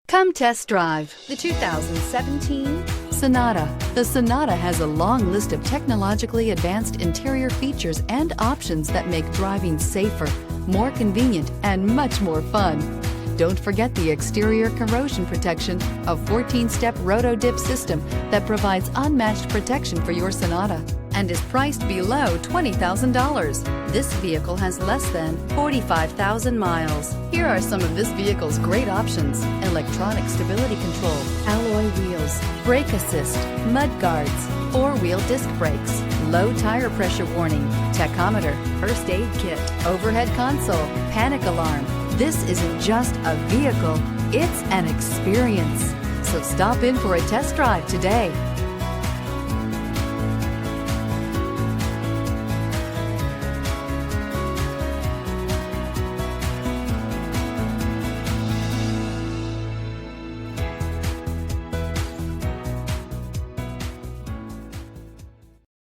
Come test drive the 2017 Sonata. The Sonata has a long list of technologically advanced interior features and options that make driving safer, more convenient, and much more fun. Don't forget the exterior corrosion protection, a 14-step roto-dip system that provides unmatched protection for your Sonata and is priced below $20,000. This vehicle has less than 45,000 miles. Here are some of this vehicle's great options: electronic stability control, alloy wheels, brake assist, mud guards, four-wheel disc brakes, low tire pressure warning, tachometer, first aid kit, overhead console, panic alarm. This isn't just a vehicle, it's an experience. So stop in for a test drive today.